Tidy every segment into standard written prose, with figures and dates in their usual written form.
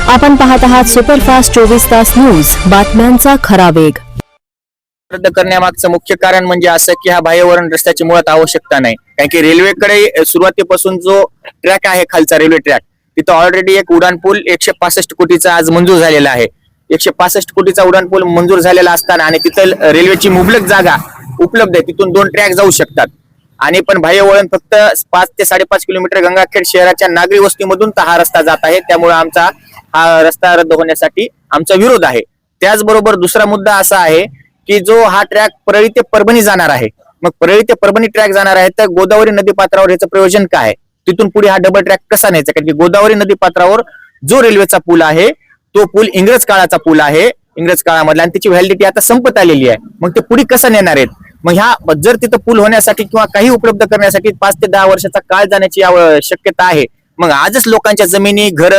आपण पाहत आहात सुपरफास्ट 24 तास न्यूज, बातम्यांचा खरा वेग. रद्द करण्यामागचं मुख्य कारण म्हणजे असं की हा बाह्यवळण रस्त्याची मुळात आवश्यकता नाही. कारण की रेल्वेकडे सुरुवातीपासून जो ट्रॅक आहे खालचा रेल्वे ट्रॅक, तिथं ऑलरेडी एक उड्डाण पूल 165 कोटीचा आज मंजूर झालेला आहे. 165 कोटीचा उड्डाण पूल मंजूर झालेला असताना आणि तिथं रेल्वेची मुबलक जागा उपलब्ध आहे, तिथून 2 ट्रॅक जाऊ शकतात. आणि पण बाह्यवळण फक्त 5 ते 5.5 किलोमीटर गंगाखेड शहराच्या नागरी वस्तीमधून हा रस्ता जात आहे. त्यामुळे आमचा हा रस्ता रद्द होण्यासाठी आमचा विरोध आहे. त्याचबरोबर दुसरा मुद्दा असा आहे की जो हा ट्रॅक परळी ते परभणी जाणार आहे, मग परळी ते परभणी ट्रॅक जाणार आहे तर गोदावरी नदी पात्रावर याचं प्रयोजन काय आहे? तिथून पुढे हा डबल ट्रॅक कसा न्यायचा? कारण की गोदावरी नदी पात्रावर जो रेल्वेचा पूल आहे तो पूल इंग्रज काळाचा पूल आहे, इंग्रज काळामधला, आणि त्याची व्हॅलिडिटी आता संपत आलेली आहे. मग ते पुढे कसं नेणार आहेत? मग ह्या जर तिथं पूल होण्यासाठी किंवा काही उपलब्ध करण्यासाठी 5 ते 10 वर्षाचा काळ जाण्याची शक्यता आहे. मग आजच लोकांच्या जमिनी घर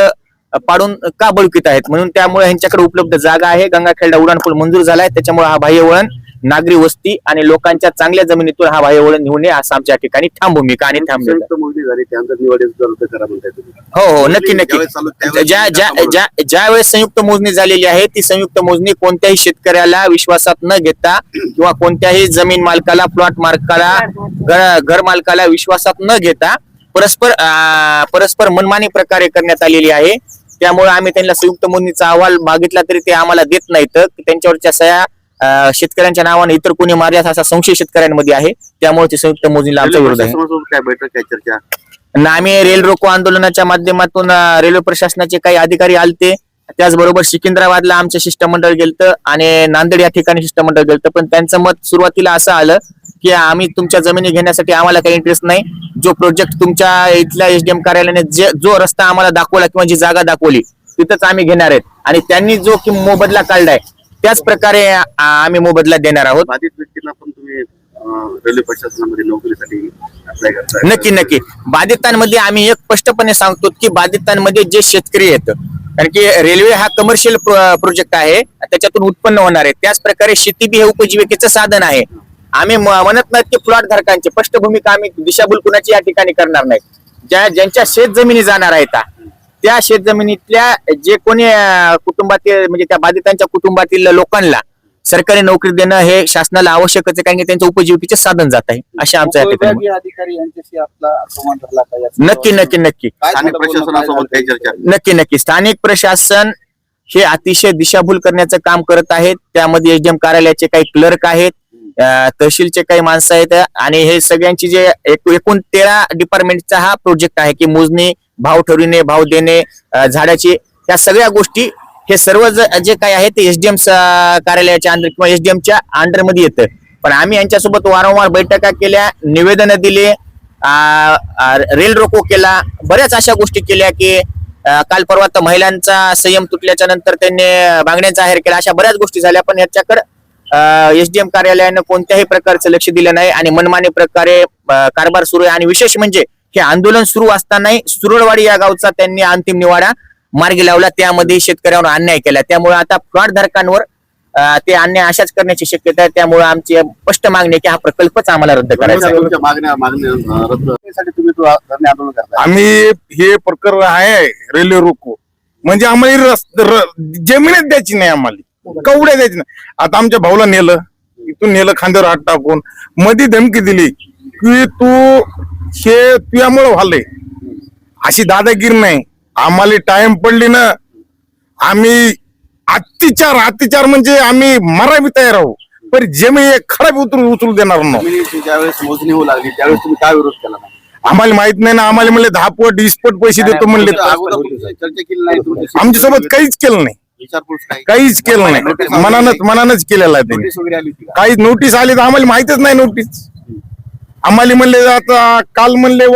पाडून का बळकीत आहेत? म्हणून त्यामुळे ह्यांच्याकडे उपलब्ध जागा आहे. गंगाखेडला उड्डाण पूल मंजूर झालाय, त्याच्यामुळे हा बाह्यवळण नागरी वस्ती आणि लोकांच्या चांगल्या जमिनीतून हा बाह्यवळण निघून नये असं आमच्या ठिकाणी ठाम भूमिका आणि ठाम हो हो नक्की नक्की. ज्या वेळेस संयुक्त मोजणी झालेली आहे ती संयुक्त मोजणी कोणत्याही शेतकऱ्याला विश्वासात न घेता किंवा कोणत्याही जमीन मालकाला, प्लॉट मालकाला, घर मालकाला विश्वासात न घेता परस्पर मनमानी प्रकारे करण्यात आलेली आहे. त्यामुळे आम्ही त्यांना संयुक्त मोजणीचा अहवाल मागितला तरी ते आम्हाला देत नाहीत. त्यांच्यावरच्या सह्या शेतकऱ्यांच्या नावाने इतर कोणी मारल्यास असा संशय शेतकऱ्यांमध्ये आहे. त्यामुळे ते संयुक्त मोजणीला आमचा विरोध आहे. काय बैठक, काय चर्चा? आम्ही रेल रोको आंदोलनाच्या माध्यमातून रेल्वे प्रशासनाचे काही अधिकारी आलते, त्याचबरोबर सिकंदराबादला आमचं शिष्टमंडळ गेलतं आणि नांदेड या ठिकाणी शिष्टमंडळ गेलतं. पण त्यांचं मत सुरुवातीला असं आलं की आम्ही तुमच्या जमिनी घेण्यासाठी आम्हाला काही इंटरेस्ट नाही. जो प्रोजेक्ट तुमच्या इथल्या एसडीएम कार्यालयाने जो रस्ता आम्हाला दाखवला किंवा जी जागा दाखवली तिथंच आम्ही घेणार आहेत, आणि त्यांनी जो की मोबदला काढलाय त्याच प्रकारे आम्ही मोबदला देणार आहोत. बाधित व्यक्तींना पण तुम्ही रेल्वे प्रशासनामध्ये नोकरीसाठी अप्लाय करताय? नक्की नक्की. बाधितांमध्ये आम्ही एक स्पष्टपणे सांगतो की बाधितांमध्ये जे शेतकरी आहेत, कारण की रेल्वे हा कमर्शियल प्रोजेक्ट आहे, त्याच्यातून उत्पन्न होणार आहे. त्याच प्रकारे शेती बी हे उपजीविकेचं साधन आहे. आम्ही म्हणत नाहीत की प्लॉट धारकांची स्पष्ट भूमिका आम्ही दिशाभूल कुणाची या ठिकाणी करणार नाही. ज्यांच्या शेत जमिनी जाणार आहेत त्या शेत जमिनीतल्या जे कोणी कुटुंबातील म्हणजे त्या बाधितांच्या कुटुंबातील लोकांना सरकारी नोकरी देणं हे शासनाला आवश्यकच आहे, कारण की त्यांचं उपजीविकेचे साधन जात आहे. अशा आमच्या अधिकारी यांच्याशी आपला संवाद झाला का? नक्की नक्की नक्की स्थानिक प्रशासनासोबत काही चर्चा? नक्की नक्की. स्थानिक प्रशासन हे अतिशय दिशाभूल करण्याचं काम करत आहेत. त्यामध्ये एसडीएम कार्यालयाचे काही क्लर्क आहेत, तहसीलचे काही माणसं आहेत, आणि हे सगळ्यांची जे एकूण 13 डिपार्टमेंटचा हा प्रोजेक्ट आहे की मोजणी, भाव ठरविणे, भाव देणे, झाडाची, या सगळ्या गोष्टी हे सर्व जे काही आहे ते एसडीएम कार्यालयाच्या अंडर किंवा एसडीएमच्या अंडर मध्ये येतं. पण आम्ही यांच्यासोबत वारंवार बैठका केल्या, निवेदनं दिले, रेल रोको केला, बऱ्याच अशा गोष्टी केल्या की काल परवा तर महिलांचा संयम तुटल्याच्या नंतर त्यांनी मागण्यांचा जाहीर केला. अशा बऱ्याच गोष्टी झाल्या, पण याच्याकडे एसडीएम कार्यालयानं कोणत्याही प्रकारचं लक्ष दिलं नाही आणि मनमानी प्रकारे कारभार सुरू आहे. आणि विशेष म्हणजे हे आंदोलन सुरू असतानाही सुरळवाडी या गावचा त्यांनी अंतिम निवाडा मार्गी लावला, त्यामध्ये शेतकऱ्यांवर अन्याय केला. त्यामुळे आता प्लॉट धारकांवर ते अन्याय अशाच करण्याची शक्यता आहे. त्यामुळे आमची स्पष्ट मागणी आहे की हा प्रकल्पच आम्हाला रद्द करायचा आहे. आम्ही हे प्रकरण आहे रेल्वे रोको म्हणजे आम्हाला जमीनच द्यायची नाही, आम्हाला कवड्या द्यायची नाही. आता आमच्या भाऊला नेलं, इथून नेलं खांद्यावर हात टाकून, मध्ये धमकी दिली की तू हे तुझ्यामुळे व्हालंय. अशी दादागिरी नाही. आम्हाला टाइम पडली ना, आम्ही अत्याचार म्हणजे आम्ही मरावी तयार आहोत, पण जमीन खराब उचलू देणार नाही. ज्यावेळेस मोजणी होऊ लागली त्यावेळेस तुम्ही काय विरोध केला? आम्हाला माहित नाही ना. आम्हाला म्हणले 10 पट 20 पट पैसे देतो म्हणले. चर्चा केली नाही आमच्यासोबत काहीच केलं नाही, काहीच केलं नाही. मनानच केलेलं आहे त्यांनी. काही नोटीस आली तर आम्हाला माहितच नाही नोटीस. आम्हाला म्हणले आता काल म्हणले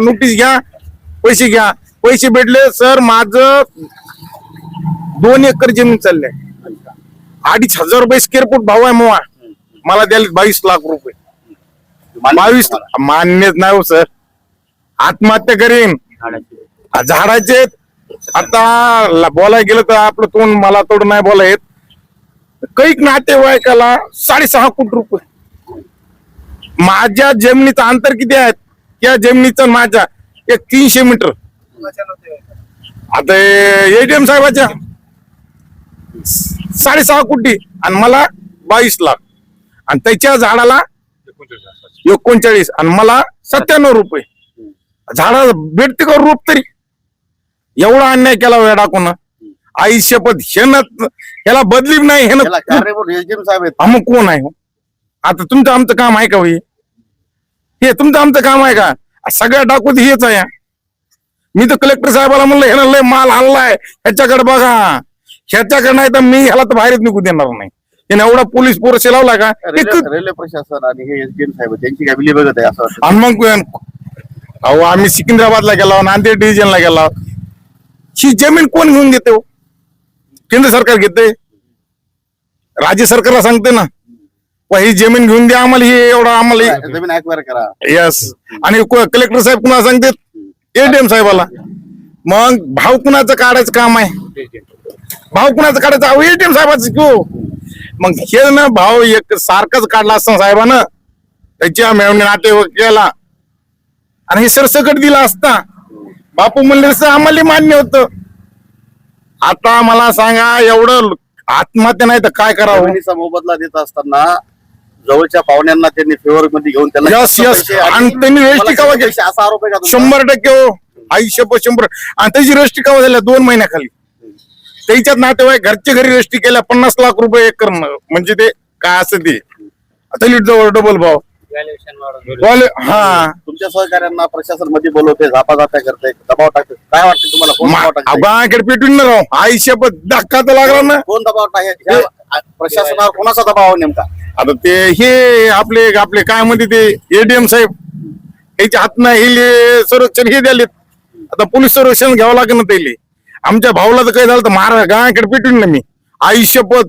नोटीस घ्या, पैसे घ्या. पैसे भेटले सर, माझं 2 एकर जमीन चाललंय, 2,500 रुपये स्क्वेअर फूट भाव आहे मोवा. मला द्याल 22 लाख रुपये. 22 मान्यच नाही हो सर. आत्महत्या करीन झाडाचे. आता बोलायला गेलं तर आपलं तोंड मला तोड नाही बोला येत. कैक नातेवाईकाला 6.5 कोटी रुपये. माझ्या जमिनीचं अंतर किती आहे? त्या जमिनीचं माझ्या 300 मीटर. आता एटीएम साहेबाच्या 6.5 कोटी आणि मला 22 लाख आणि त्याच्या झाडाला 39 आणि मला 97 रुपये. झाडा भेटते का रूप तरी? एवढा अन्याय केला वेळ टाकून आई शपथ ह्याला बदली नाही हे याला कार्यरत एसडीएम साहेब आहेत. मग कोण आहे हो? आता तुमचं आमचं काम आहे का होई? हे तुमचं आमचं काम आहे का? सगळ्या टाकून हेच आहे. मी तर कलेक्टर साहेबाला म्हणलं ह्यानं लय माल आणलाय ह्याच्याकडे बघा, ह्याच्याकडे नाही तर मी ह्याला तर बाहेरच निघू देणार नाही. त्याने एवढा पोलीस फोर्स लावला का? रेल्वे प्रशासन आणि हे एसडीएम साहेब त्यांची काय बघत आहे असं वाटतं. आणि मग अहो आम्ही सिकंदराबादला गेलो, नांदेड डिव्हिजनला गेलो. ही जमीन कोण घेऊन घेते हो? केंद्र सरकार घेते, राज्य सरकारला सांगते ना ही जमीन घेऊन द्या आम्हाला, ही एवढा आम्हाला जमीन ऍक्वायर करा. यस. आणि कलेक्टर साहेब कुणाला सांगते? एटीएम साहेबाला. मग भाव कुणाचं काढायचं काम आहे? भाव कुणाचं काढायचं? अहो एटीएम साहेबाचं घेऊ. मग हे ना भाव एक सारखाच काढला असता साहेबानं त्याच्या मेवणे नातेवाईक केला आणि हे सरसकट दिला असता. बापू म्हणले तसं आम्हाला मान्य होतं. आता मला सांगा एवढं आत्महत्या नाही तर काय करावं? जमिनीचा मोबदला देत असताना जवळच्या पाहुण्यांना त्यांनी फेवर मध्ये घेऊन त्यांना यस यस. आणि त्यांनी रजिस्ट्री कवा केली? असा आरोप आहे का तुमचा? 100% हो. आयुष्य 100. आणि त्याची रजिस्ट्री कवा झाल्या 2 महिन्याखाली. त्याच्यात नातेवाईक घरच्या घरी रजिस्ट्री केल्या 50 लाख रुपये एकर. म्हणजे ते काय असं ते आता जवळ डबल भाव. हा तुमच्या सहकार्यांना प्रशासन मध्ये बोलवते, झापाझाप्या करते, दबाव टाकते, काय वाटतं तुम्हाला? कोण दबाव टाकते? अबाकडे पेटून न राव. आयुष्य धक्का तर लागला ना. कोण दबाव टाकते? प्रशासनावर कोणाचा दबाव आहे नेमका? आता ते हे आपले आपले काय म्हणते ते एडीएम साहेब याच्या हातनं हे संरक्षण हे द्याले. आता पोलीस संरक्षण घ्यावं लागेल ना त्याले. आमच्या भाऊला तर काय झालं तर मारा गावाकडे पेटून ना मी. आयुष्यपत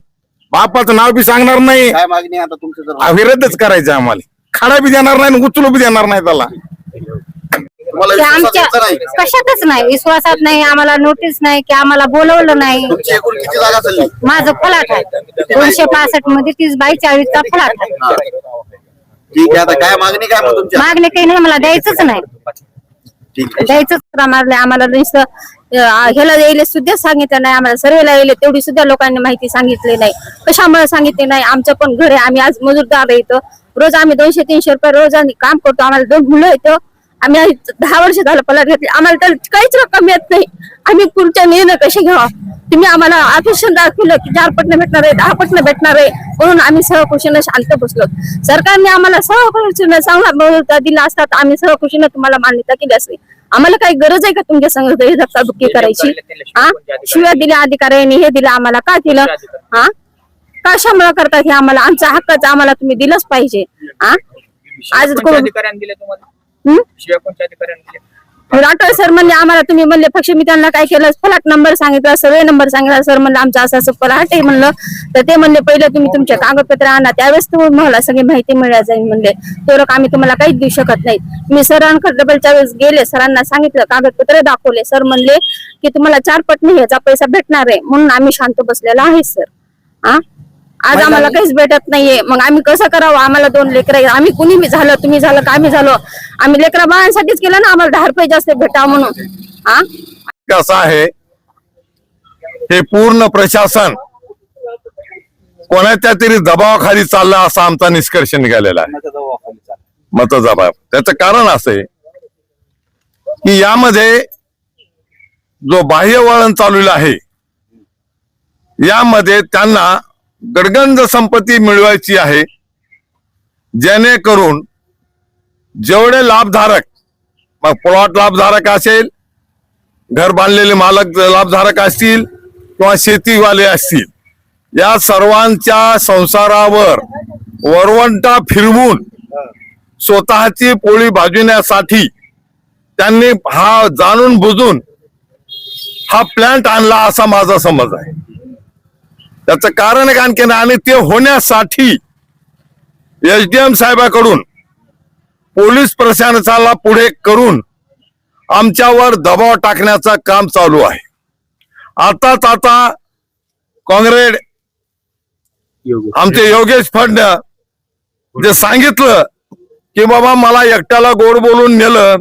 बापाचं नाव बी सांगणार नाही. काय मागणी आहे आता तुमचं? जर विरोधच करायचं आम्हाला. खाडा बी देणार नाही, उचलू बी देणार नाही त्याला. तुम्हाला की विश्वासात आमच्या येतं नाही? कशातच नाही, विश्वासात नाही, आम्हाला नोटीस नाही की आम्हाला बोलवलं नाही. तुमची एकूण किती जागा चालली? माझं फलाट आहे 265 मध्ये 30/42चा फलाट आहे. हा. ठीक आहे. आता काय मागणी काय मग तुमच्या? मागणी काही नाही, मला द्यायचंच नाही. ठीक आहे. द्यायचंच मारले आम्हाला. नुसतं ह्याला यायला सुद्धा सांगितलं नाही आम्हाला. सर्वेला यायला तेवढी सुद्धा लोकांनी माहिती सांगितली नाही. कशामुळे सांगितले नाही? आमचं पण घर आहे, आम्ही आज मजूरदार येतो. रोज आम्ही 200-300 रुपये रोज आम्ही काम करतो. आम्हाला 2 मुलं येतो. आम्ही 10 वर्ष झालं पलाट घेतले. आम्हाला तर काहीच रक्कम येत नाही. आम्ही पुढच्या निर्णय कसे घ्यावा? तुम्ही आम्हाला आकर्षण दाखवलं की 4 पटणे भेटणार आहे, 10 पटणे भेटणार आहे म्हणून आम्ही सहकुशीनं शांत बसलो. सरकारने आम्हाला सहकुशीनं चांगला मदत दिला असता तर आम्ही सहकुशीनं तुम्हाला मान्यता केली असती. आम्हाला काही गरज आहे का तुमच्या संघ धक्काबुक्की करायची? हा, शिव्या दिल्या अधिकाऱ्यांनी, हे दिलं आम्हाला. का दिलं? हा, कशामुळे करतात हे? आम्हाला आमचा हक्काचं आम्हाला तुम्ही दिलंच पाहिजे. हा, आज अधिकाऱ्यांनी दिले तुम्हाला? शिवाय कोणत्या अधिकाऱ्यांनी दिले? राठोड सर म्हणले आम्हाला, तुम्ही म्हणले पक्ष मी त्यांना काय केलं, फलाट नंबर सांगितला, सर्वे नंबर सांगितला. सर म्हणलं आमचं असं असं फलाट आहे म्हणलं. तर ते म्हणले पहिले तुम्ही तुमचे कागदपत्र आणा, त्यावेळेस तुम्हाला सगळी माहिती मिळायला जाईल म्हणले. तेवढं आम्ही तुम्हाला काहीच देऊ शकत नाही. मी सरांकडे डबलच्या वेळेस गेले, सरांना सांगितलं, कागदपत्र दाखवले. सर म्हणले की तुम्हाला 4 पटणे ह्याचा पैसा भेटणार आहे म्हणून आम्ही शांत बसलेला आहे सर. हा, आज आम्हाला काहीच भेटत नाहीये. मग आम्ही कसं करावं? आम्हाला 2 लेकरं आहे. आम्ही कुणी बी झालं, तुम्ही झालं का आम्ही झालो, आम्ही लेकरा बाळांसाठीच केलं ना. आम्हाला 10 रुपये जास्त भेटावं म्हणून. हा, कसं आहे हे पूर्ण प्रशासन कोणाच्या तरी दबावाखाली चाललं असा आमचा निष्कर्ष निघालेला आहे. कोणाच्या दबावाखाली चाललं? मतदाबाब. त्याचं कारण असं आहे की यामध्ये जो बाह्य वळण चाललेलं आहे यामध्ये त्यांना गडगंज संपत्ती मिळवायची आहे, जेणेकरून जेवढे लाभधारक, मग प्लॉट लाभधारक असेल, घर बांधलेले मालक लाभधारक असतील किंवा शेतीवाले असतील, या सर्वांच्या संसारावर वरवंटा फिरवून स्वतःची पोळी भाजविण्यासाठी त्यांनी हा जाणून बुजून हा प्लॅन्ट आणला असा माझा समज आहे. त्याचं कारण एक आणखीन, आणि ते होण्यासाठी एसडीएम साहेबाकडून पोलीस प्रशासनाला पुढे करून आमच्यावर दबाव टाकण्याचं काम चालू आहे. आता काँग्रेस आमचे योगेश फडणवीस जे सांगितलं की बाबा मला एकट्याला गोड बोलून नेलं,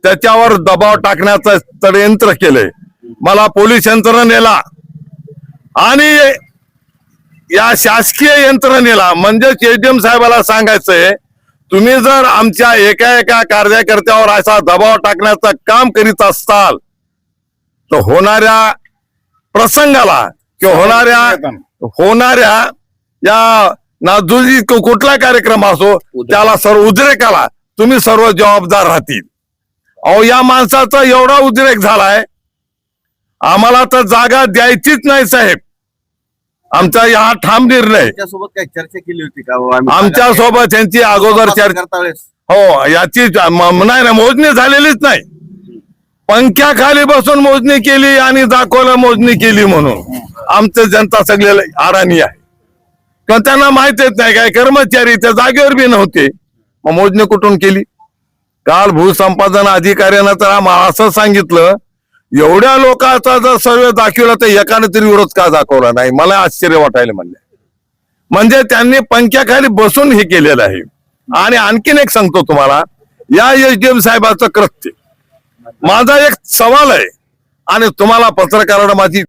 त्याच्यावर दबाव टाकण्याचं षडयंत्र केलंय. मला पोलीस यंत्रणेला आणि या शासकीय यंत्रणेला म्हणजे एसडीएम साहेबाला सांगायचंय, तुम्ही जर आमच्या एका कार्यकर्त्यावर असा दबाव टाकण्याचं काम करीत असताल तर होणाऱ्या प्रसंगाला किंवा होणाऱ्या या नाजुरी कुठला कार्यक्रम असो त्याला सर्व उद्रेकाला तुम्ही सर्व जबाबदार राहतील. अहो या माणसाचा एवढा उद्रेक झालाय, आम्हाला तर जागा द्यायचीच नाही साहेब. आमचा हा ठाम निर्णय. त्याच्यासोबत काही चर्चा केली होती का? आमच्या सोबत यांची अगोदर चर्चा करता वेळेस हो याची नाही ना मोजणी झालेलीच नाही. पंख्याखाली बसून मोजणी केली आणि दाखवलं मोजणी केली म्हणून आमचं जनता सगळे अडाणी आहे. किंवा त्यांना माहितीच नाही काय कर्मचारी त्या जागेवर बी नव्हते, मग मोजणी कुठून केली? काल भूसंपादन अधिकाऱ्यानं तर आम्हाला असं सांगितलं, एवढ्या लोकांचा जर सर्वे दाखवला तर एकाने तरी विरोध का दाखवला नाही? मला आश्चर्य वाटायला म्हणले. म्हणजे त्यांनी पंख्याखाली बसून हे केलेलं आहे. आणि आणखीन एक सांगतो तुम्हाला, या एसडीएम साहेबाचं कृत्य, माझा एक सवाल आहे आणि तुम्हाला पत्रकारांना माझी